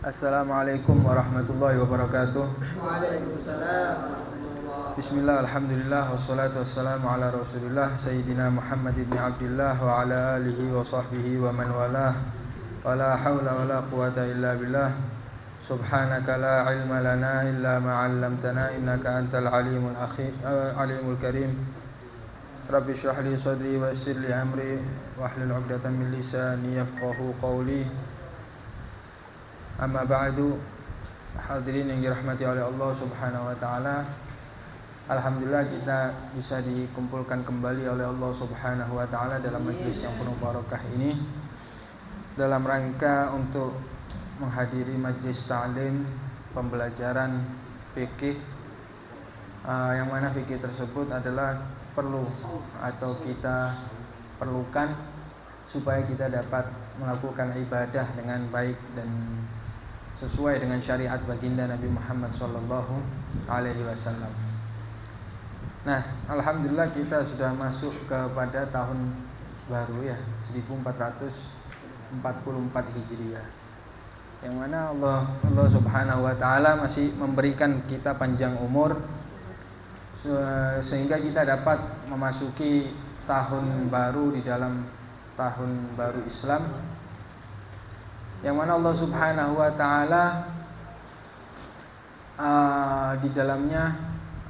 Assalamualaikum warahmatullahi wabarakatuh. Waalaikumsalam warahmatullahi. Bismillah, alhamdulillah, wassalatu wassalamu ala rasulillah Sayyidina Muhammad ibn Abdillah wa ala alihi wa sahbihi wa man walah. Wa la hawla wa la quwata illa billah. Subhanaka la ilma lana illa ma'allamtana innaka antal alimul karim. Rabbi syrah li sadri wa yassir li amri wahlul 'uqdatam min lisani yafqahu qawli. Amma ba'du, hadirin yang dirahmati oleh Allah Subhanahu wa taala. Alhamdulillah kita bisa dikumpulkan kembali oleh Allah Subhanahu wa taala dalam majelis yang penuh barakah ini dalam rangka untuk menghadiri majelis ta'lim pembelajaran fikih, yang mana fikih tersebut adalah perlu atau kita perlukan supaya kita dapat melakukan ibadah dengan baik dan sesuai dengan syariat baginda Nabi Muhammad sallallahu alaihi wasallam. Nah, alhamdulillah kita sudah masuk kepada tahun baru ya, 1444 Hijriah. Yang mana Allah Subhanahu wa taala masih memberikan kita panjang umur sehingga kita dapat memasuki tahun baru di dalam tahun baru Islam, yang mana Allah Subhanahu wa taala di dalamnya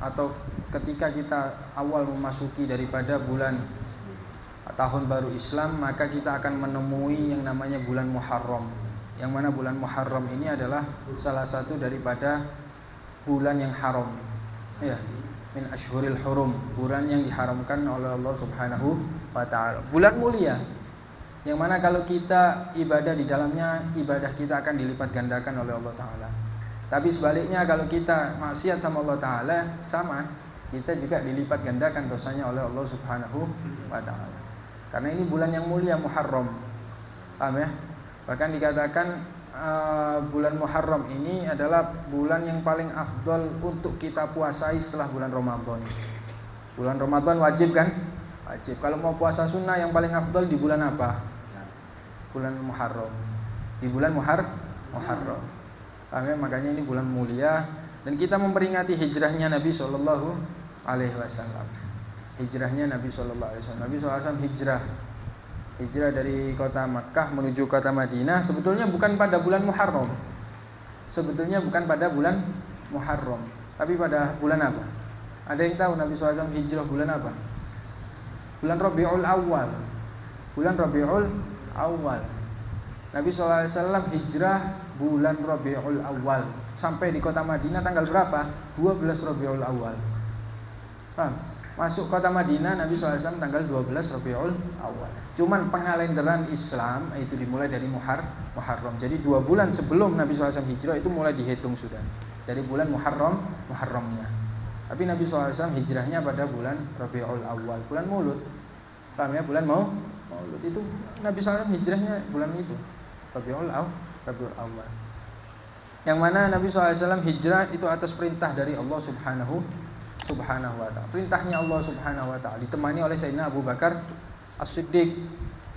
atau ketika kita awal memasuki daripada bulan tahun baru Islam, maka kita akan menemui yang namanya bulan Muharram. Yang mana bulan Muharram ini adalah salah satu daripada bulan yang haram. Ya, min ashhuril hurum, bulan yang diharamkan oleh Allah Subhanahu wa taala. Bulan mulia yang mana kalau kita ibadah di dalamnya, ibadah kita akan dilipat gandakan oleh Allah Ta'ala. Tapi sebaliknya kalau kita maksiat sama Allah Ta'ala, sama, kita juga dilipat gandakan dosanya oleh Allah Subhanahu wa Ta'ala. Karena ini bulan yang mulia, Muharram. Paham ya? Bahkan dikatakan bulan Muharram ini adalah bulan yang paling afdol untuk kita puasai setelah bulan Ramadan. Bulan Ramadan wajib kan? Wajib. Kalau mau puasa sunnah yang paling afdol di bulan apa? Bulan Muharram. Di bulan Muharram. Paham ya? Makanya ini bulan mulia dan kita memperingati hijrahnya Nabi sallallahu alaihi wasallam. Hijrahnya Nabi sallallahu alaihi wasallam. Nabi sallallahu alaihi wasallam hijrah dari kota Makkah menuju kota Madinah sebetulnya bukan pada bulan Muharram. Sebetulnya bukan pada bulan Muharram, tapi pada bulan apa? Ada yang tahu Nabi sallallahu alaihi wasallam hijrah bulan apa? Bulan Rabiul Awal. Bulan Rabiul Awal. Nabi SAW hijrah bulan Rabiul Awal sampai di kota Madinah tanggal berapa? 12 Rabiul Awal. Paham? Masuk kota Madinah Nabi SAW tanggal 12 Rabiul Awal. Cuman pengalenderan Islam itu dimulai dari Muharram. Jadi 2 bulan sebelum Nabi SAW hijrah itu mulai dihitung sudah. Jadi bulan Muharramnya. Tapi Nabi SAW hijrahnya pada bulan Rabiul Awal, bulan Maulud. Paham ya? Bulan Maulud itu Nabi SAW hijrahnya bulan itu, Rabiul Awal. Yang mana Nabi SAW hijrah itu atas perintah dari Allah Subhanahu wa ta'ala. Perintahnya Allah Subhanahu wa ta'ala ditemani oleh Sayyidina Abu Bakar As-Siddiq.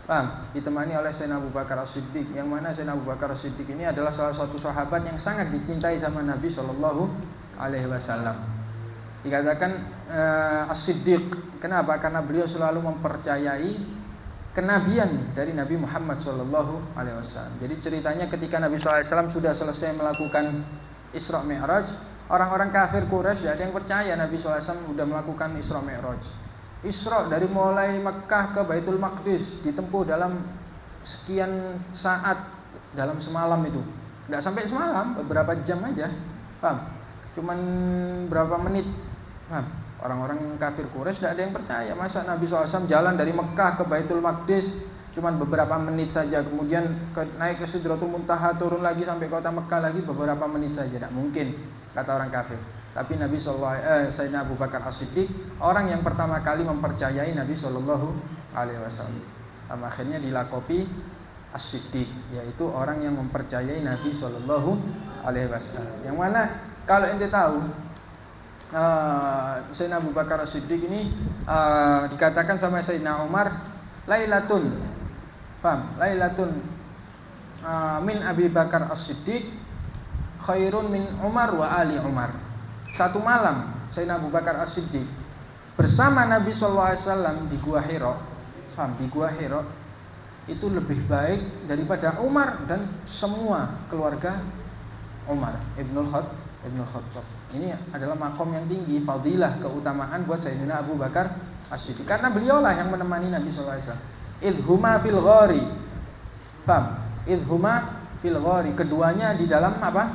Paham? Ditemani oleh Sayyidina Abu Bakar As-Siddiq. Yang mana Sayyidina Abu Bakar As-Siddiq ini adalah salah satu sahabat yang sangat dicintai sama Nabi sallallahu alaihi wasallam. Dikatakan As-Siddiq. Kenapa? Karena beliau selalu mempercayai kenabian dari Nabi Muhammad sallallahu alaihi wasallam. Jadi ceritanya ketika Nabi sallallahu alaihi wasallam sudah selesai melakukan Isra Mi'raj, orang-orang kafir Quraisy tidak ada yang percaya Nabi sallallahu alaihi wasallam sudah melakukan Isra Mi'raj. Isra dari mulai Mekkah ke Baitul Maqdis ditempuh dalam sekian saat, dalam semalam itu. Enggak sampai semalam, beberapa jam aja. Paham? Cuman berapa menit. Paham? Orang-orang kafir Quraisy tidak ada yang percaya. Masa Nabi SAW jalan dari Mekkah ke Baitul Maqdis cuman beberapa menit saja, kemudian naik ke Sidratul Muntaha, turun lagi sampai kota Mekkah lagi beberapa menit saja. Tidak mungkin, kata orang kafir. Tapi Nabi Sayyidina Abu Bakar As-Siddiq orang yang pertama kali mempercayai Nabi Sallallahu Alaihi Wasallam. Akhirnya dilakopi As-Siddiq, yaitu orang yang mempercayai Nabi Sallallahu Alaihi Wasallam. Yang mana kalau ente tahu Sayyidina Abu Bakar As-Siddiq ini dikatakan sama Sayyidina Umar Lailatun, paham? Lailatun min Abi Bakar As-Siddiq khairun min Umar wa ali Umar. Satu malam Sayyidina Abu Bakar As-Siddiq bersama Nabi SAW di Gua Hira, di Gua Hira itu lebih baik daripada Umar dan semua keluarga Umar Ibnul Khattab. Ini adalah makom yang tinggi, fadilah, keutamaan buat Sayyidina Abu Bakar As-Siddiq karena beliaulah yang menemani Nabi SAW. Idhuma fil ghari. Paham? Idhuma fil ghari. Keduanya di dalam apa?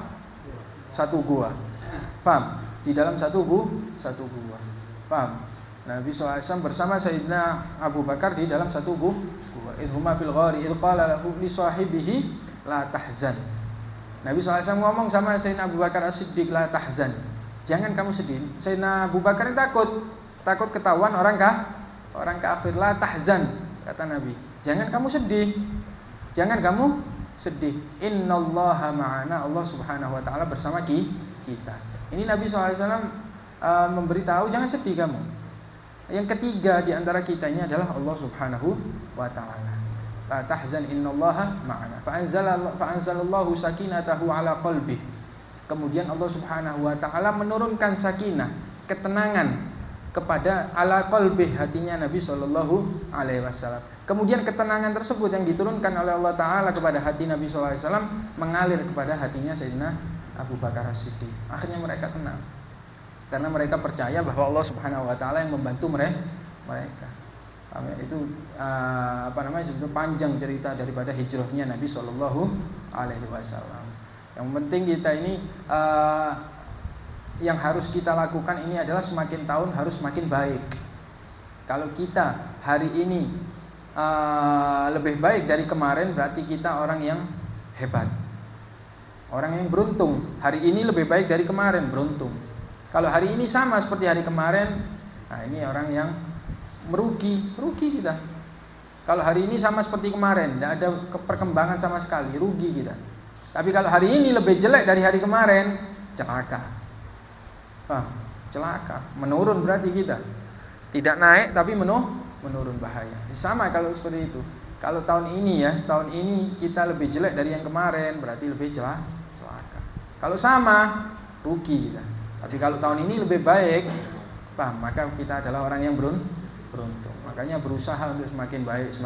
Satu gua. Paham? Di dalam satu gua. Paham? Nabi SAW bersama Sayyidina Abu Bakar di dalam satu gua. Idhuma fil ghari idh qala lahu li sahibihi la tahzan. Nabi SAW ngomong sama Sayyidina Abu Bakar As-Siddiq, la tahzan, jangan kamu sedih. Sayyidina Abu Bakar takut ketahuan orang kafir. La tahzan, kata Nabi, jangan kamu sedih. Innallaha ma'ana, Allah Subhanahu wa taala bersama kita. Ini Nabi SAW memberitahu jangan sedih kamu. Yang ketiga di antara kita ini adalah Allah Subhanahu wa taala. La tahzan innallaha ma'ana. Fa'anzalallahu sakinatahu ala qalbi. Kemudian Allah Subhanahu wa taala menurunkan sakinah, ketenangan kepada ala qalbi, hatinya Nabi sallallahu alaihi wasallam. Kemudian ketenangan tersebut yang diturunkan oleh Allah taala kepada hati Nabi sallallahu alaihi wasallam mengalir kepada hatinya Sayyidina Abu Bakar As-Siddiq. Akhirnya mereka tenang. Karena mereka percaya bahwa Allah Subhanahu wa taala yang membantu mereka. Itu sebetulnya panjang cerita daripada hijrahnya Nabi sallallahu alaihi wasallam. Yang penting kita ini yang harus kita lakukan ini adalah semakin tahun harus semakin baik. Kalau kita hari ini lebih baik dari kemarin, berarti kita orang yang hebat, orang yang beruntung. Hari ini lebih baik dari kemarin, beruntung. Kalau hari ini sama seperti hari kemarin, nah ini orang yang merugi kita. Kalau hari ini sama seperti kemarin, tidak ada perkembangan sama sekali, rugi kita. Tapi kalau hari ini lebih jelek dari hari kemarin, celaka. Celaka, menurun berarti kita. Tidak naik tapi menurun, bahaya. Sama kalau seperti itu. Kalau tahun ini kita lebih jelek dari yang kemarin, berarti lebih celaka. Kalau sama, rugi kita. Tapi kalau tahun ini lebih baik, maka kita adalah orang yang beruntung. Makanya berusaha untuk semakin baik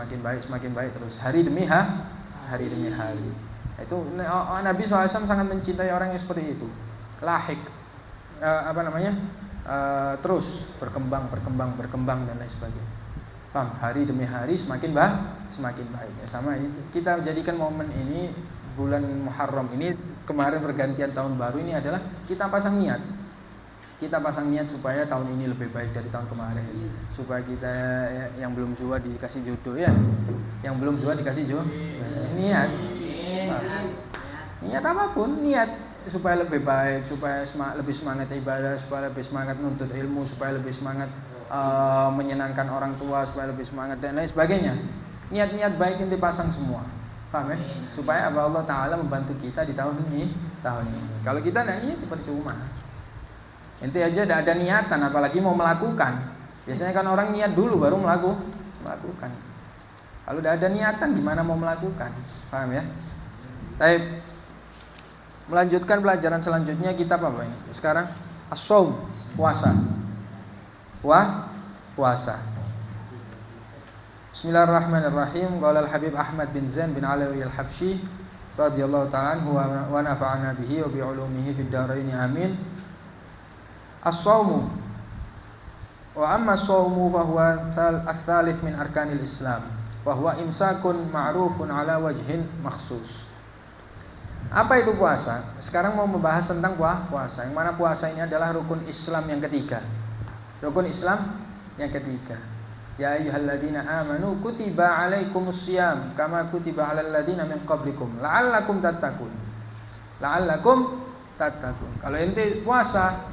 terus, hari demi hari. Itu Nabi SAW sangat mencintai orang yang seperti itu. Lahik, terus berkembang dan lain sebagainya. Hari demi hari semakin baik. Ya, sama itu. Kita jadikan momen ini, bulan Muharram ini, kemarin pergantian tahun baru ini adalah kita pasang niat. Supaya tahun ini lebih baik dari tahun kemarin. Supaya kita yang belum zua dikasih jodoh ya. Yang belum zua dikasih jodoh. Niat. Niat apapun, niat supaya lebih baik, supaya lebih semangat ibadah, supaya lebih semangat nuntut ilmu, supaya lebih semangat menyenangkan orang tua, supaya lebih semangat dan lain sebagainya. Niat-niat baik ini pasang semua. Paham ya? Supaya Allah Ta'ala membantu kita di tahun ini. Kalau kita tidak niat percuma. Ente aja tidak ada niatan, apalagi mau melakukan. Biasanya kan orang niat dulu baru melakukan. Kalau tidak ada niatan, gimana mau melakukan? Paham ya? Baik. Melanjutkan pelajaran selanjutnya, kita apa ini? Sekarang as-shaum, puasa. Puasa. Bismillahirrahmanirrahim. Qala al-Habib Ahmad bin Zain bin Alawi al-Habsyi radhiyallahu ta'ala anhu wa nafa'ana bihi wa bi 'ulumihi fid dharain amin. As-shaumu wa amma as-shaumu fa huwa ats-tsalits min arkanil Islam wa huwa imsakun ma'rufun ala wajhin makhsus. Apa itu puasa? Sekarang mau membahas tentang puasa. Yang mana puasa ini adalah rukun Islam yang ketiga. Ya ayyuhalladzina amanu kutiba 'alaikumusiyam kama kutiba 'alal ladzina min qablikum la'allakum tattaqun. Kalau ente puasa,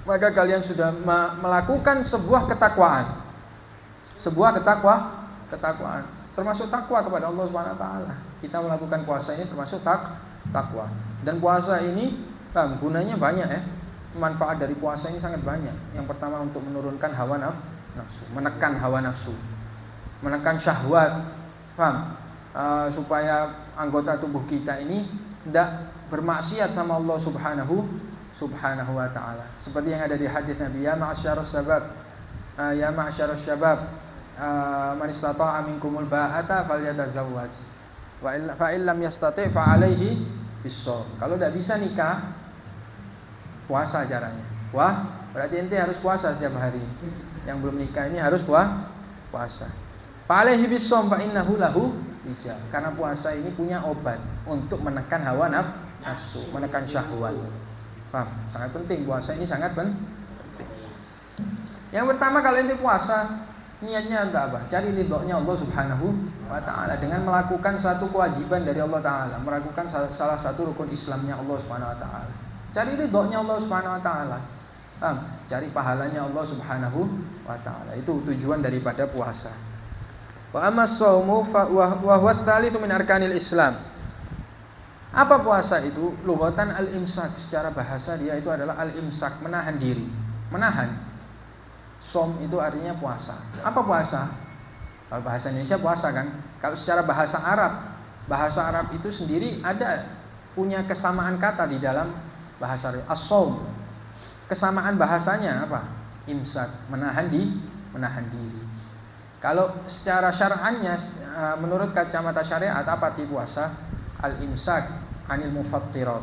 maka kalian sudah melakukan sebuah ketakwaan. Termasuk takwa kepada Allah Subhanahu wa taala. Kita melakukan puasa ini termasuk takwa. Dan puasa ini gunanya banyak ya. Manfaat dari puasa ini sangat banyak. Yang pertama untuk menurunkan hawa nafsu, menekan hawa nafsu, menekan syahwat. Supaya anggota tubuh kita ini tidak bermaksiat sama Allah Subhanahu wa taala. Seperti yang ada di hadis Nabi, ya ma'syarus syabab, man istata'a minkumul ba'ata falyatazawwaj. Fa in lam yastati' fa 'alaihi bis-shaum. Kalau tidak bisa nikah, puasa caranya. Wah, berarti ente harus puasa setiap hari. Yang belum nikah ini harus puasa. Fa 'alaihi bis-shaum fa innahu lahu wija. Karena puasa ini punya obat untuk menekan hawa nafsu, menekan syahwat. Paham? Sangat penting, puasa ini sangat penting. Yang pertama, kalau ente puasa, niatnya untuk apa? Cari ridhonya Allah Subhanahu wa taala dengan melakukan satu kewajiban dari Allah taala, melakukan salah satu rukun Islamnya Allah Subhanahu wa taala. Cari ridhonya Allah Subhanahu wa taala. Paham? Cari pahalanya Allah Subhanahu wa taala. Itu tujuan daripada puasa. Wa amma shaumu wa huwa tsalitsu min arkanil Islam. Apa puasa itu? Lughatan al-imsak, secara bahasa dia itu adalah al-imsak, menahan diri. Menahan. Som itu artinya puasa. Apa puasa? Kalau bahasa Indonesia puasa kan. Kalau secara bahasa Arab itu sendiri ada punya kesamaan kata di dalam bahasa Arab. As-shaum. Kesamaan bahasanya apa? Imsak, menahan diri. Kalau secara syar'annya menurut kacamata syariat apa arti puasa? Al-imsak anil mufattirat.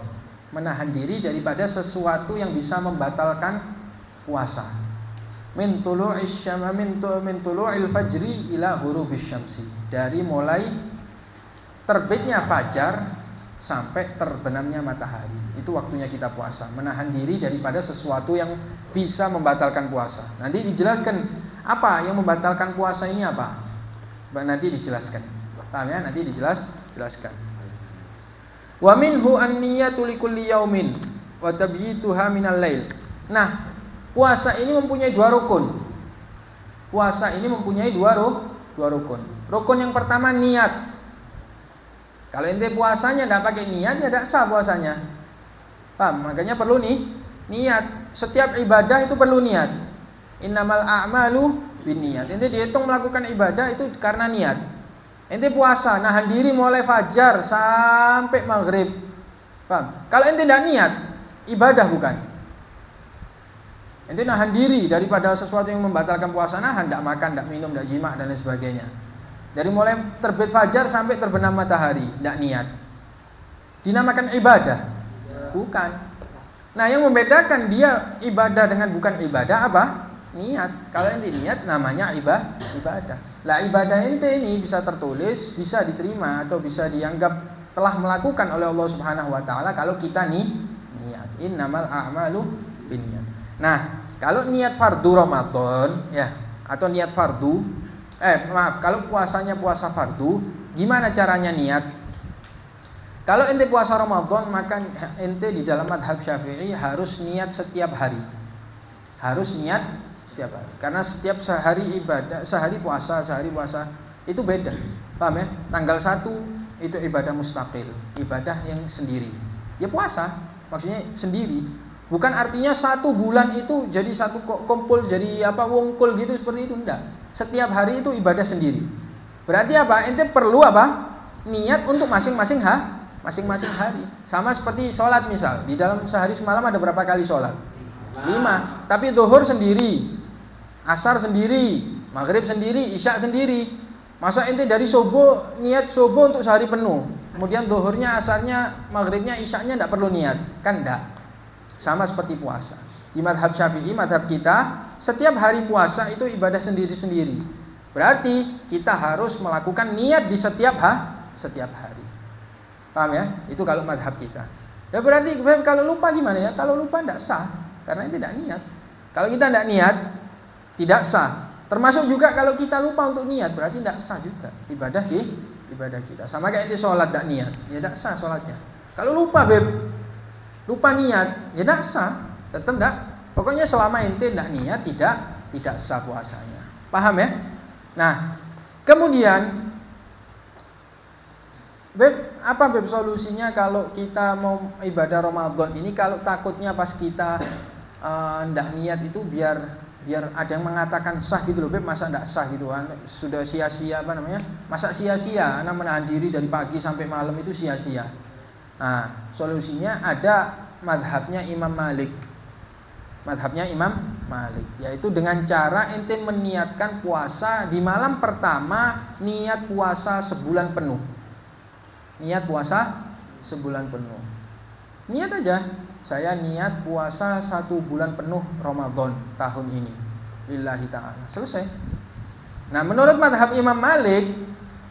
Menahan diri daripada sesuatu yang bisa membatalkan puasa. Min tulu'il fajri ila ghurubis syamsi. Dari mulai terbitnya fajar sampai terbenamnya matahari. Itu waktunya kita puasa. Menahan diri daripada sesuatu yang bisa membatalkan puasa. Nanti dijelaskan apa yang membatalkan puasa ini apa? Nanti dijelaskan. Paham ya? Nanti dijelaskan. Wa minhu an-niyatu likulli yaumin wa tabyituha minal lail. Nah, puasa ini mempunyai dua rukun. Puasa ini mempunyai dua rukun. Rukun yang pertama niat. Kalau ente puasanya tidak pakai niat, ya tidak sah puasanya. Paham? Makanya perlu niat. Setiap ibadah itu perlu niat. Innamal a'malu binniyat. Ente dihitung melakukan ibadah itu karena niat. Ente puasa, nahan diri mulai fajar sampai maghrib. Paham? Kalau ente tidak niat, ibadah bukan. Ente nahan diri daripada sesuatu yang membatalkan puasa, nahan, tidak makan, tidak minum, tidak jima dan lain sebagainya. Dari mulai terbit fajar sampai terbenam matahari, tidak niat. Dinamakan ibadah? Bukan. Nah, yang membedakan dia ibadah dengan bukan ibadah apa? Niat. Kalau ente niat namanya ibadah. Lah ibadah ente ini bisa tertulis, bisa diterima atau bisa dianggap telah melakukan oleh Allah Subhanahu wa taala kalau kita niat. Innamal a'malu binniyat. Nah, kalau niat fardu Ramadan ya atau niat fardu kalau puasanya puasa fardu, gimana caranya niat? Kalau ente puasa Ramadan, maka ente di dalam madhab Syafi'i harus niat setiap hari. Harus niat setiap hari. Karena setiap sehari ibadah, sehari puasa itu beda. Paham ya? Tanggal 1 itu ibadah mustaqil, ibadah yang sendiri. Ya puasa, maksudnya sendiri. Bukan artinya 1 bulan itu jadi satu kumpul, jadi wungkul gitu seperti itu, enggak. Setiap hari itu ibadah sendiri. Berarti apa? Ente perlu apa? Niat untuk masing-masing hari. Sama seperti sholat misal. Di dalam sehari semalam ada berapa kali sholat? 5. Tapi zuhur sendiri, asar sendiri, maghrib sendiri, isya sendiri. Masa ente dari subuh niat subuh untuk sehari penuh, kemudian zuhurnya, asarnya, maghribnya, isyanya tidak perlu niat? Kan enggak. Sama seperti puasa. Di madhab Syafi'i, madhab kita, setiap hari puasa itu ibadah sendiri-sendiri. Berarti kita harus melakukan niat di setiap hari. Paham ya? Itu kalau madhab kita. Ya berarti kalau lupa gimana ya? Kalau lupa tidak sah, karena tidak niat. Kalau kita tidak niat, tidak sah. Termasuk juga kalau kita lupa untuk niat, berarti tidak sah juga ibadah kita. Sama kayak itu sholat tidak niat, ya tidak sah sholatnya. Kalau lupa niat, ya tidak sah, tetap tidak. Pokoknya selama ente tidak niat, tidak sah puasanya. Paham ya? Nah, kemudian apa solusinya kalau kita mau ibadah Ramadan ini, kalau takutnya pas kita tidak niat itu biar ada yang mengatakan sah gitu loh, masa tidak sah gitu kan? Sudah sia-sia masa sia-sia anak menahan diri dari pagi sampai malam itu sia-sia. Nah, solusinya ada madhabnya Imam Malik. Madhabnya Imam Malik, yaitu dengan cara ente meniatkan puasa di malam pertama, niat puasa sebulan penuh. Niat puasa sebulan penuh. Niat aja, saya niat puasa 1 bulan penuh Ramadan tahun ini, lillahi ta'ala. Selesai. Nah, menurut madhab Imam Malik,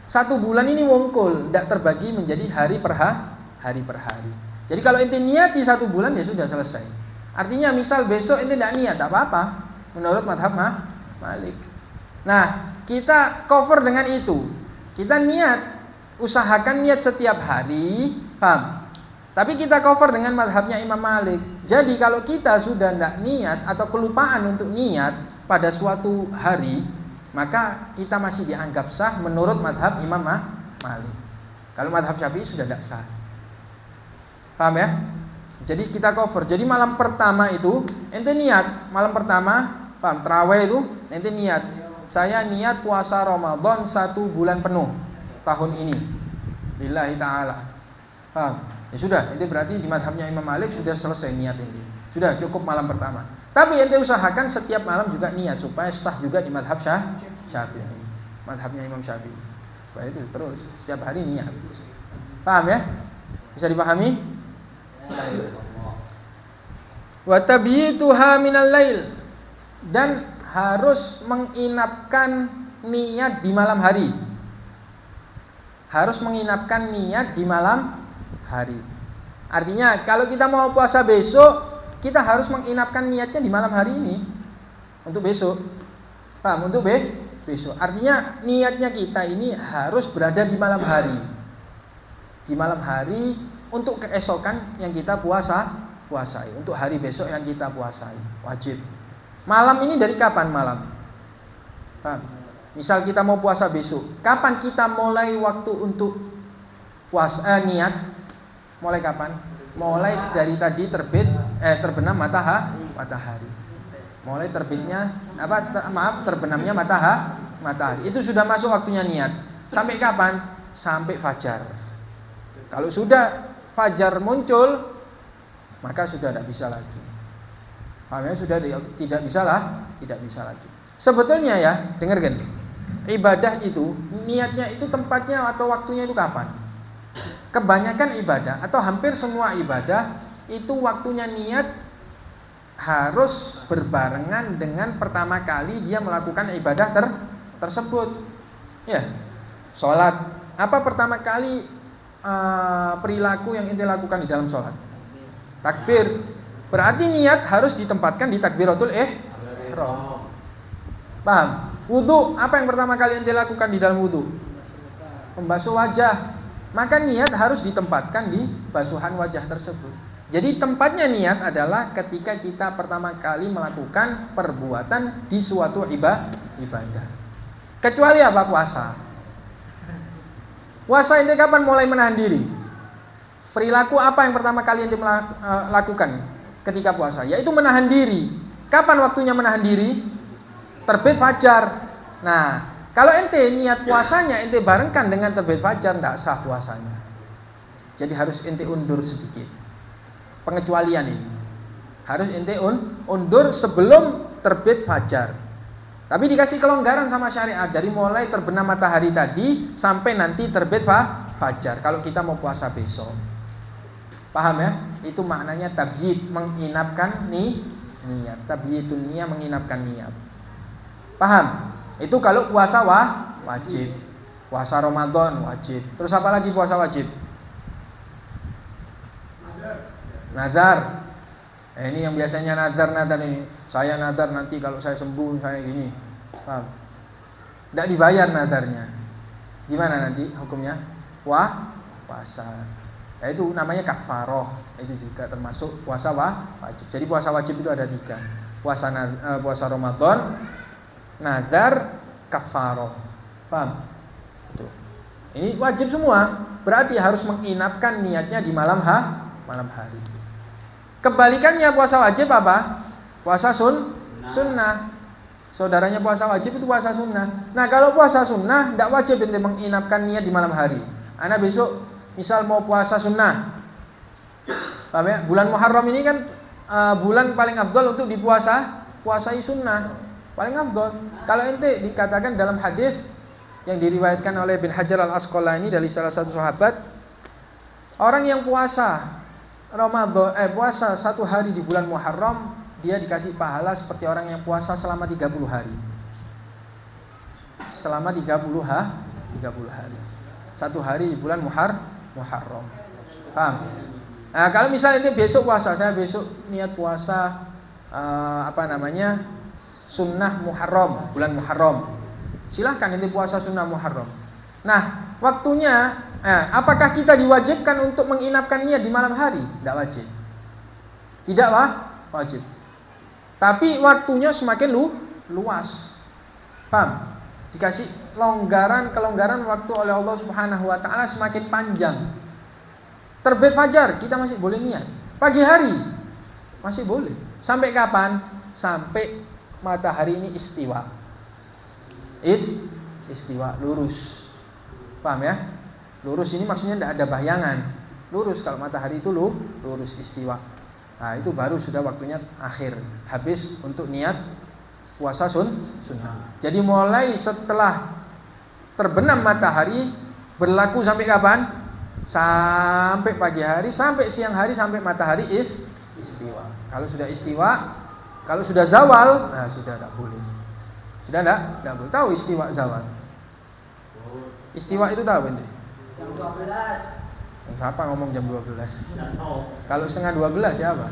1 bulan ini wongkul, tidak terbagi menjadi hari per hari. Jadi kalau ente niat di 1 bulan ya sudah selesai. Artinya misal besok ente tidak niat, tak apa-apa menurut madhab Malik. Nah, kita cover dengan itu. Kita niat, usahakan niat setiap hari, paham? Tapi kita cover dengan madhabnya Imam Malik. Jadi kalau kita sudah tidak niat atau kelupaan untuk niat pada suatu hari, maka kita masih dianggap sah menurut madhab Imam Malik. Kalau madhab Syafi'i sudah tidak sah. Paham ya? Jadi kita cover. Jadi malam pertama itu ente niat, malam pertama, paham, tarawih itu ente niat. Saya niat puasa Ramadan 1 bulan penuh tahun ini. Lillahi ta'ala. Paham? Ya sudah, ente berarti di madhabnya Imam Malik sudah selesai niat ente. Sudah cukup malam pertama. Tapi ente usahakan setiap malam juga niat supaya sah juga di madhab Syafi'i. Madhabnya Imam Syafi'i. Supaya itu terus setiap hari niat. Paham ya? Bisa dipahami? Wa tabyituha minal lail, dan harus menginapkan niat di malam hari. Harus menginapkan niat di malam hari. Artinya kalau kita mau puasa besok, kita harus menginapkan niatnya di malam hari ini untuk besok. Paham? Untuk besok. Artinya niatnya kita ini harus berada di malam hari. Di malam hari untuk keesokan yang kita puasai, untuk hari besok yang kita puasai, wajib. Malam ini dari kapan malam? Paham? Misal kita mau puasa besok, kapan kita mulai waktu untuk puasa niat? Mulai kapan? Mulai dari tadi terbenam matahari. Mulai terbitnya terbenamnya matahari. Itu sudah masuk waktunya niat. Sampai kapan? Sampai fajar. Kalau sudah fajar muncul, maka sudah tidak bisa lagi. Makanya sudah tidak bisa lagi. Sebetulnya ya, dengarkan. Ibadah itu, niatnya itu tempatnya atau waktunya itu kapan? Kebanyakan ibadah atau hampir semua ibadah itu waktunya niat harus berbarengan dengan pertama kali dia melakukan ibadah tersebut. Ya. Salat, apa pertama kali perilaku yang ente lakukan di dalam sholat? Takbir. Berarti niat harus ditempatkan di takbiratul ihram. Paham? Wudu, apa yang pertama kali ente lakukan di dalam wudu? Membasuh wajah. Maka niat harus ditempatkan di basuhan wajah tersebut. Jadi tempatnya niat adalah ketika kita pertama kali melakukan perbuatan di suatu ibadah. Kecuali apa? Puasa. Puasa ente kapan mulai menahan diri? Perilaku apa yang pertama kali ente lakukan ketika puasa? Yaitu menahan diri. Kapan waktunya menahan diri? Terbit fajar. Nah, kalau ente niat puasanya ente barengkan dengan terbit fajar, tidak sah puasanya. Jadi harus ente undur sedikit. Pengecualian ini harus ente undur sebelum terbit fajar. Tapi dikasih kelonggaran sama syariat dari mulai terbenam matahari tadi sampai nanti terbit fajar. Kalau kita mau puasa besok, paham ya? Itu maknanya tabyid, menginapkan niat. Tabyidun niyah, menginapkan niat. Paham? Itu kalau puasa wajib. Puasa Ramadan wajib. Terus apa lagi puasa wajib? Nazar. Ini yang biasanya nazar ini. Saya nazar nanti kalau saya sembuh saya gini. Paham? Tidak dibayar nazarnya. Gimana nanti hukumnya? Puasa. Ya, itu namanya kafaroh. Itu juga termasuk puasa wajib. Jadi puasa wajib itu ada 3. Puasa Ramadan, nazar, kafaroh. Paham? Itu. Ini wajib semua. Berarti harus menginapkan niatnya di malam hari. Kebalikannya puasa wajib apa? Puasa sunnah. Saudaranya puasa wajib itu puasa sunnah. Nah, kalau puasa sunnah tidak wajib ente menginapkan niat di malam hari. Ana besok misal mau puasa sunnah, Paham ya? Bulan Muharram ini kan bulan paling afdal untuk puasai sunnah. Paling afdal. Kalau ente dikatakan dalam hadis yang diriwayatkan oleh Bin Hajar Al-Asqalani dari salah satu sahabat, orang yang puasa puasa 1 hari di bulan Muharram, dia dikasih pahala seperti orang yang puasa selama 30 hari. Selama 30 hari. 1 hari di bulan Muharram. Paham? Nah, kalau misalnya ini besok puasa, saya besok niat puasa sunnah Muharram, bulan Muharram. Silahkan ini puasa sunnah Muharram. Nah, waktunya, apakah kita diwajibkan untuk menginapkan niat di malam hari? Tidak wajib. Tidak wajib. Tapi waktunya semakin luas. Paham? Dikasih kelonggaran waktu oleh Allah Subhanahu wa taala semakin panjang. Terbit fajar kita masih boleh niat. Pagi hari masih boleh. Sampai kapan? Sampai matahari ini istiwa. Istiwa, lurus. Paham ya? Lurus ini maksudnya tidak ada bayangan. Lurus, kalau matahari itu lurus istiwa. Nah, itu baru sudah waktunya akhir. Habis untuk niat puasa sunnah. Jadi mulai setelah terbenam matahari berlaku sampai kapan? Sampai pagi hari, sampai siang hari, sampai matahari istiwa. Kalau sudah istiwa, kalau sudah zawal, nah sudah tidak boleh. Sudah tidak boleh. Tahu istiwa zawal? Istiwa itu tahu ini? Jam 12. Siapa ngomong jam 12? Kalau setengah 12 ya apa?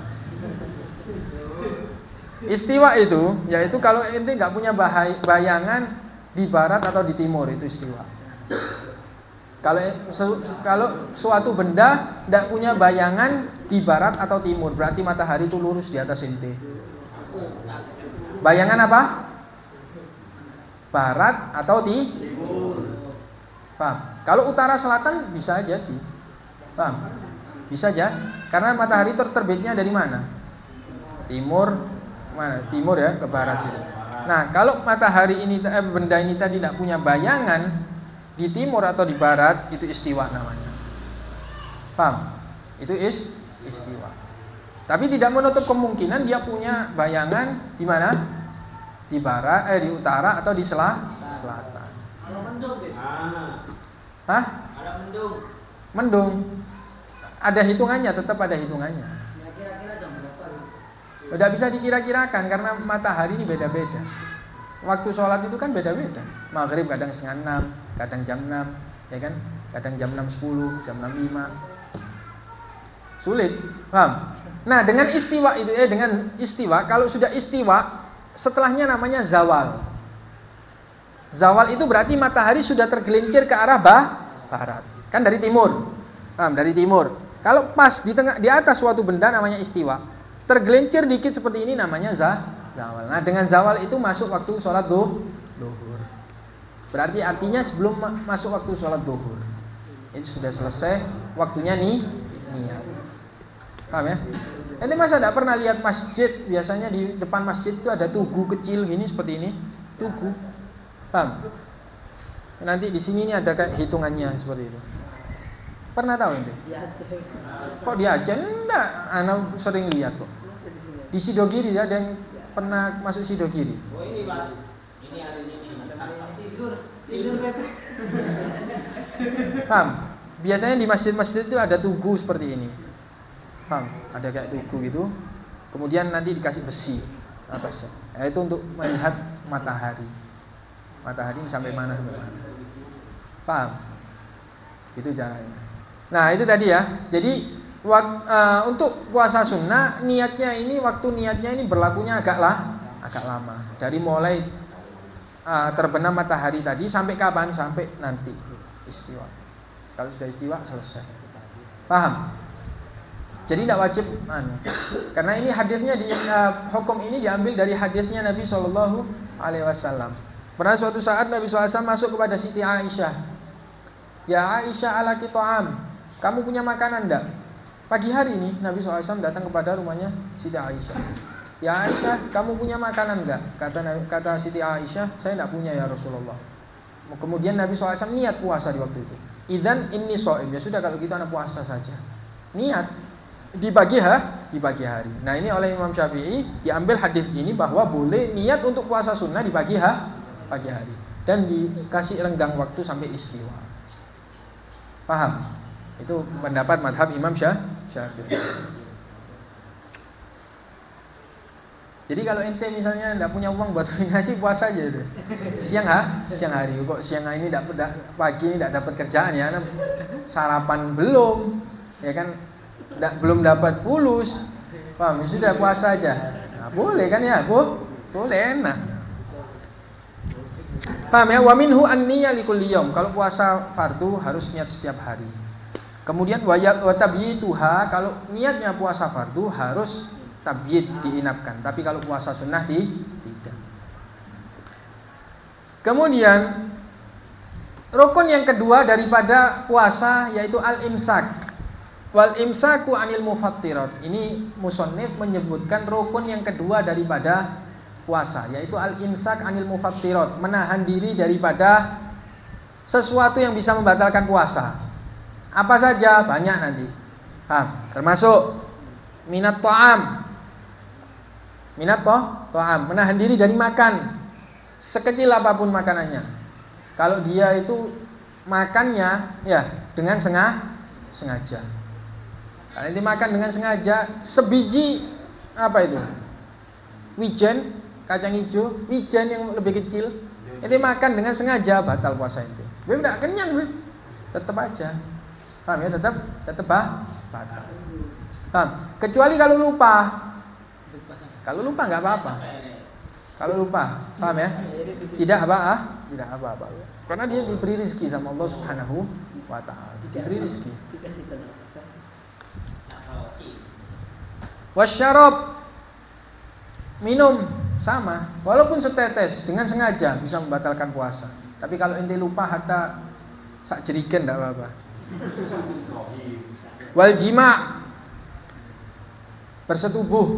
Istiwa itu, yaitu kalau ente nggak punya bayangan di barat atau di timur, itu istiwa. Kalau suatu benda tidak punya bayangan di barat atau timur, berarti matahari itu lurus di atas ente. Bayangan apa? Barat atau timur. Paham? Kalau utara selatan bisa jadi. Paham? Bisa aja. Karena matahari terbitnya dari mana? Timur, mana? Timur ya, ke barat sini. Nah, kalau matahari ini benda ini tadi tidak punya bayangan di timur atau di barat, itu istiwa namanya. Paham? Itu istiwa. Tapi tidak menutup kemungkinan dia punya bayangan di mana? Di barat, di utara atau di selatan. Kalau mendung deh. Hah? Ada mendung. Mendung. Ada hitungannya, tetap ada hitungannya. Ya kira-kira jam berapa? Tidak bisa dikira-kirakan karena matahari ini beda-beda. Waktu sholat itu kan beda-beda. Maghrib kadang setengah 6, kadang jam 6, ya kan? Kadang jam 6.10, jam 6.05. Sulit, paham? Nah, dengan istiwa, kalau sudah istiwa, setelahnya namanya zawal. Zawal itu berarti matahari sudah tergelincir ke arah barat. Kan dari timur. Paham? Dari timur. Kalau pas di atas suatu benda namanya istiwa. Tergelincir dikit seperti ini namanya zawal. Nah, dengan zawal itu masuk waktu sholat duhur. Berarti artinya sebelum masuk waktu sholat duhur. Itu sudah selesai waktunya niat. Paham ya? Ente masa tidak pernah lihat masjid? Biasanya di depan masjid itu ada tugu kecil gini seperti ini. Tugu. Paham? Nanti di sini ini ada kayak hitungannya seperti itu. Pernah tahu ente? Di Aceh. Kok di Aceh? Enggak, anak sering lihat kok. Di Sidogiri ada yang pernah masuk Sidogiri. Oh ini Pak. Ini hari ini. Tidur bebek. Paham? Biasanya di masjid-masjid itu ada tugu seperti ini. Paham? Ada kayak tugu gitu. Kemudian nanti dikasih besi atasnya. Itu untuk melihat matahari. Matahari ini sampai mana? Paham? Itu caranya. Nah, itu tadi ya. Jadi untuk puasa sunnah waktu niatnya ini berlakunya agak lama. Dari mulai terbenam matahari tadi sampai kapan? Sampai nanti istiwa. Kalau sudah istiwa selesai. Paham? Jadi tidak wajib karena ini hadisnya hukum ini diambil dari hadisnya Nabi SAW. Pernah suatu saat Nabi SAW masuk kepada Siti Aisyah. Ya Aisyah alaki ta'am. Kamu punya makanan enggak? Pagi hari ini Nabi SAW datang kepada rumahnya Siti Aisyah. Ya Aisyah, kamu punya makanan enggak? Kata Siti Aisyah, saya enggak punya ya Rasulullah. Kemudian Nabi SAW niat puasa di waktu itu. Idzan inni shaim. Ya sudah kalau gitu anak puasa saja. Niat. di pagi hari. Nah, ini oleh Imam Syafi'i diambil hadis ini bahwa boleh niat untuk puasa sunnah di pagi hari dan dikasih renggang waktu sampai istiwa. Paham? Itu pendapat madhab Imam Syafi'i. Jadi kalau ente misalnya tidak punya uang buat beli nasi, puasa aja itu. Siang hari. Kok siang ini pagi ini tidak dapat kerjaan ya, sarapan belum, ya kan? Belum dapat fulus. Paham? Sudah puasa aja. Nah, boleh kan ya, Bu? Boleh, enak. Paham ya? Wa minhu an-niyya likulli yaum. Kalau puasa fardu harus niat setiap hari. Kemudian wa tabyituha, kalau niatnya puasa fardu harus tabyid, diinapkan. Tapi kalau puasa sunnah tidak. Kemudian rukun yang kedua daripada puasa yaitu al-imsak. Wal imsaku anil mufattirat. Ini musannif menyebutkan rukun yang kedua daripada puasa yaitu al-imsak anil mufattirat, menahan diri daripada sesuatu yang bisa membatalkan puasa. Apa saja? Banyak nanti. Termasuk minat ta'am. Minat ta'am, menahan diri dari makan sekecil apapun makanannya. Kalau dia itu makannya ya dengan sengaja. Kalau nanti makan dengan sengaja sebiji apa itu? Wijen, kacang hijau, wijen yang lebih kecil. Nanti makan dengan sengaja batal puasa itu. Dia tidak kenyang, tetap aja. Paham ya? Tetap batal. Paham? Kecuali kalau lupa. Kalau lupa nggak apa-apa. Kalau lupa, paham ya? Tidak apa-apa. Karena dia diberi rezeki sama Allah Subhanahu wa taala. Diberi rezeki. Wasyarab, minum sama, walaupun setetes dengan sengaja bisa membatalkan puasa. Tapi kalau ente lupa hatta sak jerigen enggak apa-apa. Wal jima', bersetubuh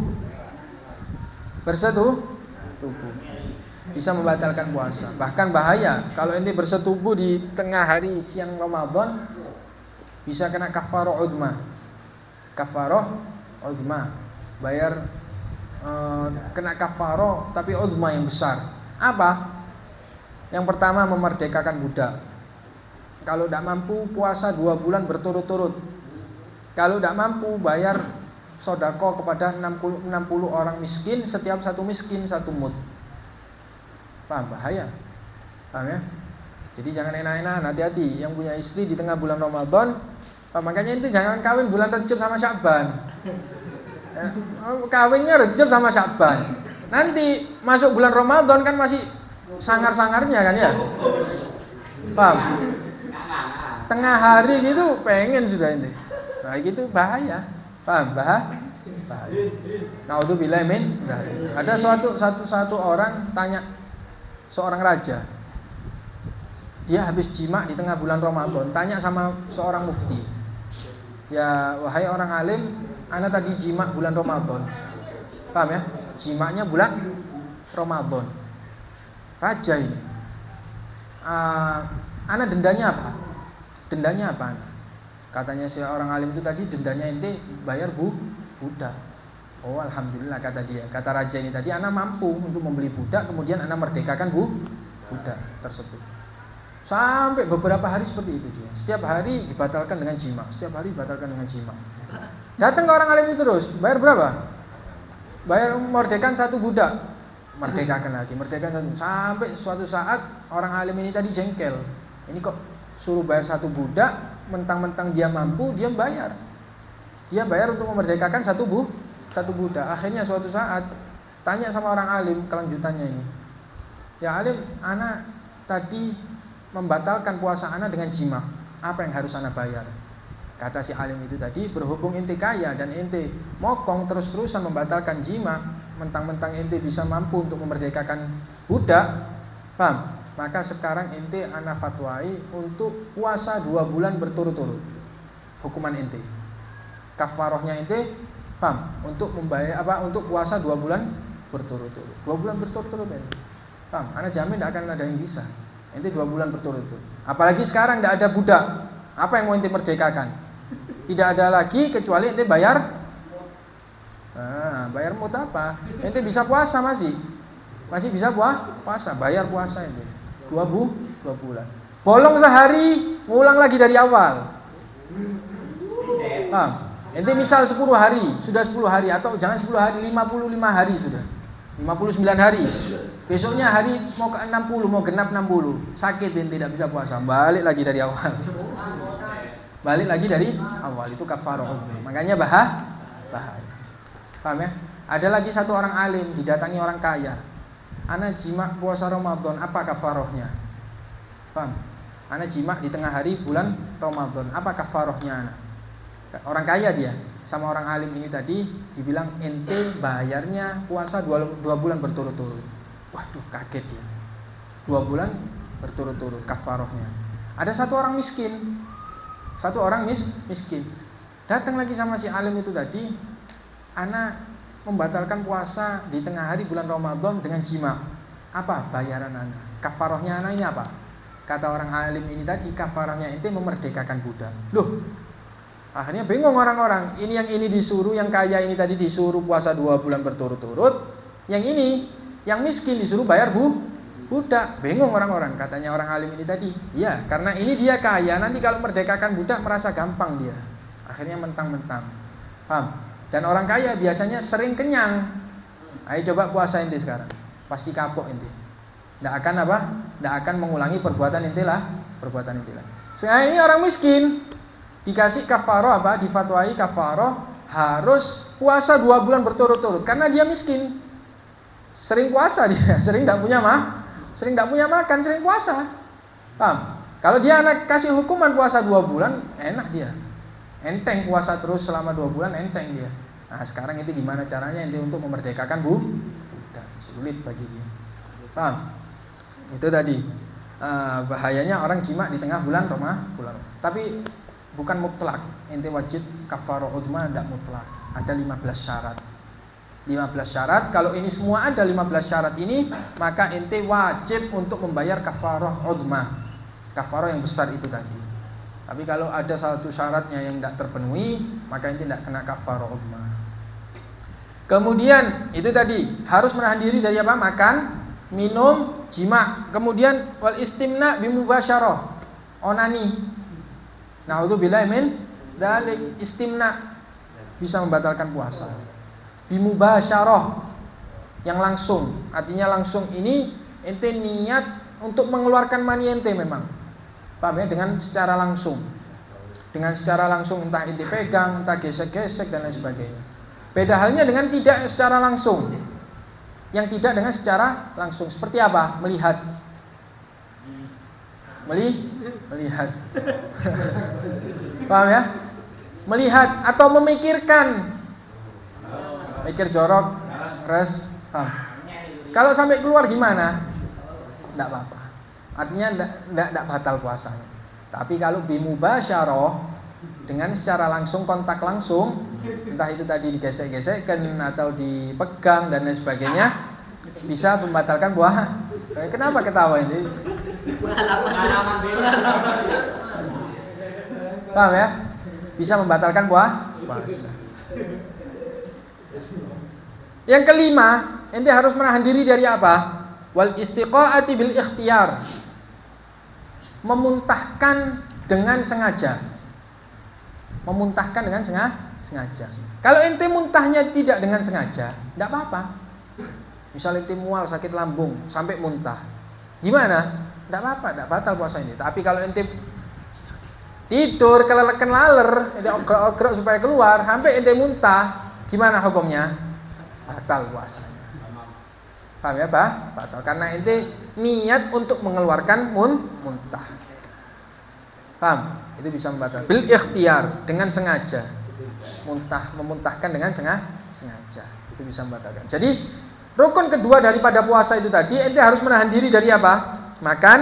bisa membatalkan puasa. Bahkan bahaya kalau ente bersetubuh di tengah hari siang Ramadan bisa kena kafarah udmah. Bayar kena kafarah tapi udmah yang besar. Apa? Yang pertama memerdekakan budak. Kalau tidak mampu puasa 2 bulan berturut-turut. Kalau tidak mampu bayar sedekah kepada 60 orang miskin, setiap satu miskin 1 mud. Paham? Bahaya. Paham ya? Jadi jangan enak-enak, hati-hati. Yang punya istri di tengah bulan Ramadan, makanya itu jangan kawin bulan Rejab sama Sya'ban. Kawinnya Rejab sama Sya'ban. Nanti masuk bulan Ramadan kan masih sangar-sangarnya kan ya? Paham? Tengah hari gitu pengen sudah ini. Nah gitu bahaya. Paham? Bahaya. Naudzubillah min. Ada satu orang tanya seorang raja. Dia habis jima di tengah bulan Ramadan, tanya sama seorang mufti. Ya, wahai orang alim, ana tadi jima bulan Ramadan. Paham ya? Jimaknya bulan Ramadan. Raja ini. Ana dendanya apa? Dendanya apa? Katanya si orang alim itu tadi dendanya ente bayar budak. Oh alhamdulillah kata dia. Kata raja ini tadi ana mampu untuk membeli budak, kemudian ana merdekakan budak tersebut. Sampai beberapa hari seperti itu dia. Setiap hari dibatalkan dengan jima. Datang ke orang alim itu terus. Bayar berapa? Bayar merdekakan 1 budak. Merdekakan lagi. Sampai suatu saat orang alim ini tadi jengkel. Ini kok suruh bayar 1 budak, mentang-mentang dia mampu, dia bayar. Dia bayar untuk memerdekakan 1 budak. Akhirnya suatu saat tanya sama orang alim kelanjutannya ini. Ya alim, ana tadi membatalkan puasa ana dengan jima. Apa yang harus ana bayar? Kata si alim itu tadi, berhubung ente kaya dan ente mokong terus-terusan membatalkan jima, mentang-mentang ente bisa mampu untuk memerdekakan budak, paham? Maka sekarang ente ana fatwai untuk puasa 2 bulan berturut-turut. Hukuman ente. Kafarohnya ente, paham? Untuk membayar apa? Untuk puasa 2 bulan berturut-turut. 2 bulan berturut-turut ente. Paham? Ana jamin tidak akan ada yang bisa. Ente 2 bulan berturut-turut. Apalagi sekarang tidak ada budak. Apa yang mau ente merdekakan? Tidak ada lagi kecuali ente bayar Nah, bayar mut apa? Ente bisa puasa masih bisa puasa, bayar puasa ente. 2 bulan. Bolong sehari, ngulang lagi dari awal. Ente misal 10 hari, sudah 10 hari atau jangan 10 hari, 55 hari sudah. 59 hari. Besoknya hari mau ke 60, mau genap 60. Sakit ente tidak bisa puasa, balik lagi dari awal. Balik lagi dari awal, itu kafarah. Makanya bahaya. Paham ya? Ada lagi satu orang alim didatangi orang kaya. Ana jima puasa Ramadan, apa kafarahnya? Paham? Ana jima di tengah hari bulan Ramadan, apa kafarahnya ana? Orang kaya dia sama orang alim ini tadi dibilang ente bayarnya puasa 2 bulan berturut-turut. Waduh, kaget dia. 2 bulan berturut-turut kafarahnya. Ada satu orang miskin. Datang lagi sama si alim itu tadi, ana membatalkan puasa di tengah hari bulan Ramadan dengan jima. Apa bayaran ana? Kafarahnya ana ini apa? Kata orang alim ini tadi, kafarahnya ente memerdekakan budak. Loh, akhirnya bingung orang-orang. Ini yang ini disuruh, yang kaya ini tadi disuruh puasa 2 bulan berturut-turut. Yang ini, yang miskin disuruh bayar budak. Bingung orang-orang. Katanya orang alim ini tadi, ya karena ini dia kaya, nanti kalau merdekakan budak merasa gampang dia. Akhirnya mentang-mentang. Paham? Dan orang kaya biasanya sering kenyang. Ayo coba puasa ente sekarang, pasti kapok ente. Tidak akan mengulangi perbuatan ente lah. Sekarang ini orang miskin dikasih kafaroh apa? Difatwai kafaroh harus puasa 2 bulan berturut-turut karena dia miskin. Sering puasa dia, sering tidak punya makan, sering puasa. Paham? Kalau dia anak kasih hukuman puasa 2 bulan, enak dia. Enteng puasa terus selama 2 bulan, enteng dia. Nah sekarang itu gimana caranya ente untuk memerdekakan budak? Sulit bagi dia. Paham? Itu tadi bahayanya orang jima di tengah bulan Ramadan. Tapi bukan mutlak. Ente wajib kafarah udma, tidak mutlak. Ada 15 syarat. 15 syarat. Kalau ini semua ada 15 syarat ini, maka ente wajib untuk membayar kafarah udma. Kafarah yang besar itu tadi. Tapi kalau ada satu syaratnya yang tidak terpenuhi, maka ente tidak kena kafarah udma. Kemudian itu tadi harus menahan diri dari apa? Makan, minum, jima. Kemudian wal istimna bimubasyarah, onani. Na'udzubillahi min dzalik. Istimna bisa membatalkan puasa. Bimubasyarah yang langsung, artinya langsung ini ente niat untuk mengeluarkan mani ente memang. Paham ya? Dengan secara langsung. Dengan secara langsung entah ente pegang, entah gesek-gesek dan lain sebagainya. Beda halnya dengan tidak secara langsung. Yang tidak dengan secara langsung. Seperti apa? Melihat. Paham ya? Melihat atau memikirkan. Mikir jorok, res. Paham? Kalau sampai keluar gimana? Tidak apa-apa. Artinya tidak batal puasanya. Tapi kalau bimubasyarah, dengan secara langsung, kontak langsung, entah itu tadi digesek-gesekkan atau dipegang dan lain sebagainya, bisa membatalkan puasa. Kenapa ketawa ini? Paham ya? Bisa membatalkan puasa. Yang kelima, ente harus menahan diri dari apa? Wal istiqaati bil ikhtiyar. Memuntahkan dengan sengaja. Kalau ente muntahnya tidak dengan sengaja, tidak apa-apa. Misal ente mual, sakit lambung sampai muntah, gimana? Tidak apa-apa, tidak batal puasa ini. Tapi kalau ente tidur kelelekan laler, ente ogrok supaya keluar, sampai ente muntah, gimana hukumnya? Batal puasanya. Paham ya, Pak? Batal karena ente niat untuk mengeluarkan muntah. Paham? Itu bisa membatalkan bil ikhtiyar, dengan sengaja. Memuntahkan dengan sengaja. Itu bisa membatalkan. Jadi rukun kedua daripada puasa itu tadi, ente harus menahan diri dari apa? Makan,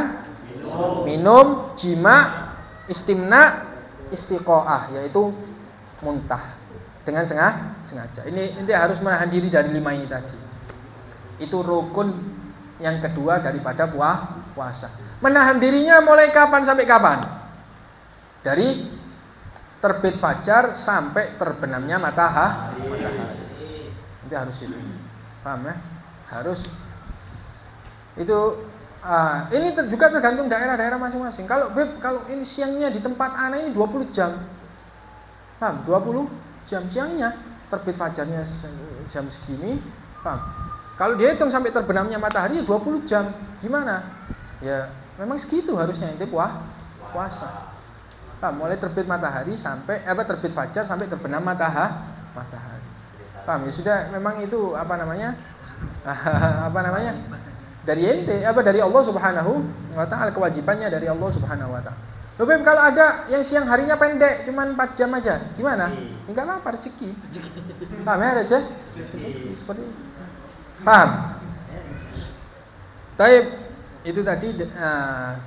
minum, jima, istimna, istiqoah, yaitu muntah dengan sengaja. Ini ente harus menahan diri dari 5 ini tadi. Itu rukun yang kedua daripada puasa. Menahan dirinya mulai kapan sampai kapan? Dari terbit fajar sampai terbenamnya matahari. Itu harus itu. Paham ya? Harus itu. Ini juga tergantung daerah-daerah masing-masing. Kalau ini siangnya di tempat ana ini 20 jam. Paham? 20 jam siangnya, terbit fajarnya jam segini, paham? Kalau dihitung sampai terbenamnya matahari 20 jam. Gimana? Ya, memang segitu harusnya ente puasa. Paham? Mulai terbit matahari sampai terbit fajar sampai terbenam matahari. Paham? Ya sudah, memang itu apa namanya? Dari ente, dari Allah Subhanahu wa taala, kewajibannya dari Allah Subhanahu wa taala. Lebih kalau ada yang siang harinya pendek, cuma 4 jam aja, gimana? Enggak apa-apa, rezeki. Paham ya, aja? Seperti itu. Paham? Taib, itu tadi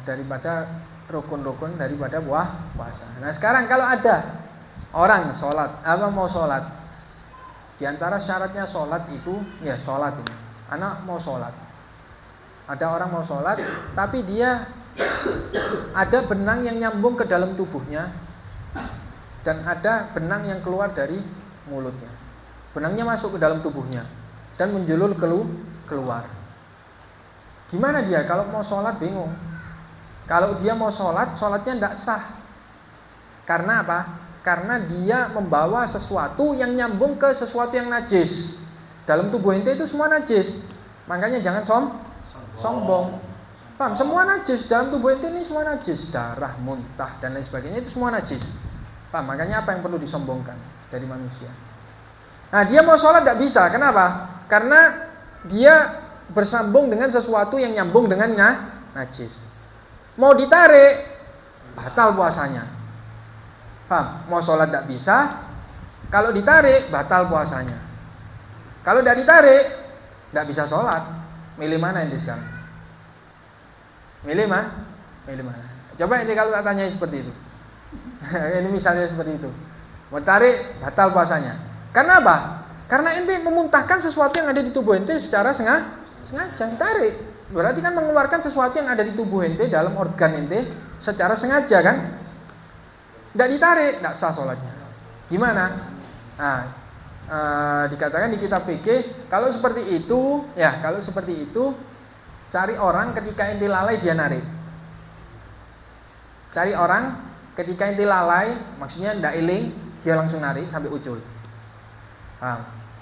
daripada rukun-rukun daripada puasa. Nah, sekarang kalau ada orang mau sholat, di antara syaratnya sholat itu, ya sholat ini. Anak mau sholat. Ada orang mau sholat, tapi dia ada benang yang nyambung ke dalam tubuhnya dan ada benang yang keluar dari mulutnya. Benangnya masuk ke dalam tubuhnya dan menjulur keluar. Gimana dia kalau mau sholat? Bingung. Kalau dia mau sholat, sholatnya tidak sah. Karena apa? Karena dia membawa sesuatu yang nyambung ke sesuatu yang najis. Dalam tubuh ente itu semua najis. Makanya jangan sombong. Paham? Semua najis dalam tubuh ente ini, semua najis. Darah, muntah dan lain sebagainya itu semua najis. Paham? Makanya apa yang perlu disombongkan dari manusia? Nah, dia mau sholat tidak bisa. Kenapa? Karena dia bersambung dengan sesuatu yang nyambung dengan najis. Mau ditarik, batal puasanya. Paham? Mau sholat tidak bisa. Kalau ditarik, batal puasanya. Kalau tidak ditarik, tidak bisa sholat. Milih mana ente sekarang? Milih mana? Coba ente kalau tak tanya seperti itu. Ini misalnya seperti itu. Mau tarik, batal puasanya. Karena apa? Karena ente memuntahkan sesuatu yang ada di tubuh ente secara sengaja. Tarik, berarti kan mengeluarkan sesuatu yang ada di tubuh ente dalam organ ente secara sengaja kan? Tidak ditarik, tidak sah sholatnya. Gimana? Nah, dikatakan di kitab fikih, kalau seperti itu, cari orang ketika ente lalai dia narik. Cari orang ketika ente lalai, maksudnya tidak iling, dia langsung narik sampai ucul.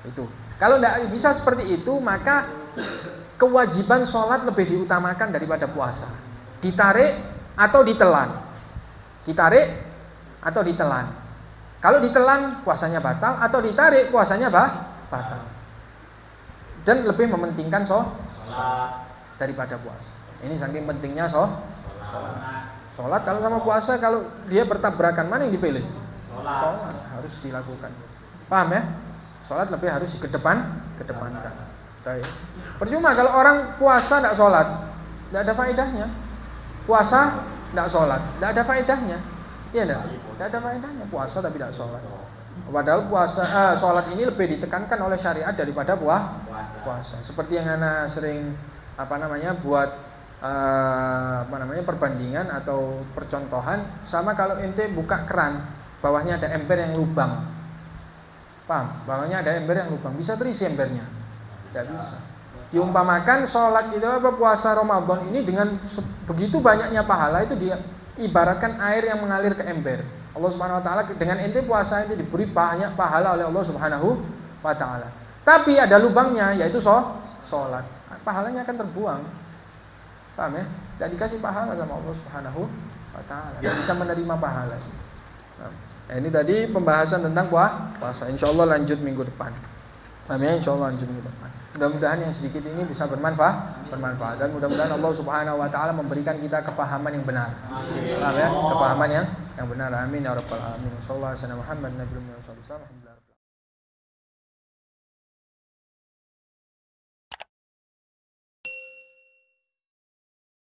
Itu. Kalau tidak bisa seperti itu, maka kewajiban sholat lebih diutamakan daripada puasa. Ditarik atau ditelan. Kalau ditelan puasanya batal, atau ditarik puasanya batal. Dan lebih mementingkan sholat daripada puasa. Ini saking pentingnya sholat. Kalau sama puasa, kalau dia bertabrakan, mana yang dipilih? Sholat harus dilakukan. Paham ya? Sholat lebih harus kedepankan. Percuma kalau orang puasa tidak sholat, tidak ada faedahnya. Puasa tidak sholat, tidak ada faedahnya. Iya tidak? Tidak ada faedahnya puasa tapi tidak sholat. Padahal sholat ini lebih ditekankan oleh syariat daripada puasa. Seperti yang Ana sering buat perbandingan atau percontohan, sama kalau ente buka keran, bawahnya ada ember yang lubang. Paham? Bawahnya ada ember yang lubang, bisa terisi embernya? Tidak bisa. Diumpamakan sholat itu puasa Ramadan ini dengan begitu banyaknya pahala itu dia ibaratkan air yang mengalir ke ember. Allah Subhanahu wa taala dengan ente puasa itu diberi banyak pahala oleh Allah Subhanahu wa taala. Tapi ada lubangnya, yaitu sholat. Pahalanya akan terbuang. Paham ya? Tidak dikasih pahala sama Allah Subhanahu wa taala. Tidak bisa menerima pahala. Nah, ini tadi pembahasan tentang puasa. Insyaallah lanjut minggu depan. Amin. Insyaallah lanjut minggu depan. Mudah-mudahan yang sedikit ini bisa bermanfaat dan mudah-mudahan Allah Subhanahu wa taala memberikan kita kefahaman yang benar. Paham ya? Kefahaman yang benar. Amin ya rabbal alamin. Sallallahu alaihi wasallam Muhammad nabiyyu sallallahu alaihi wasallam.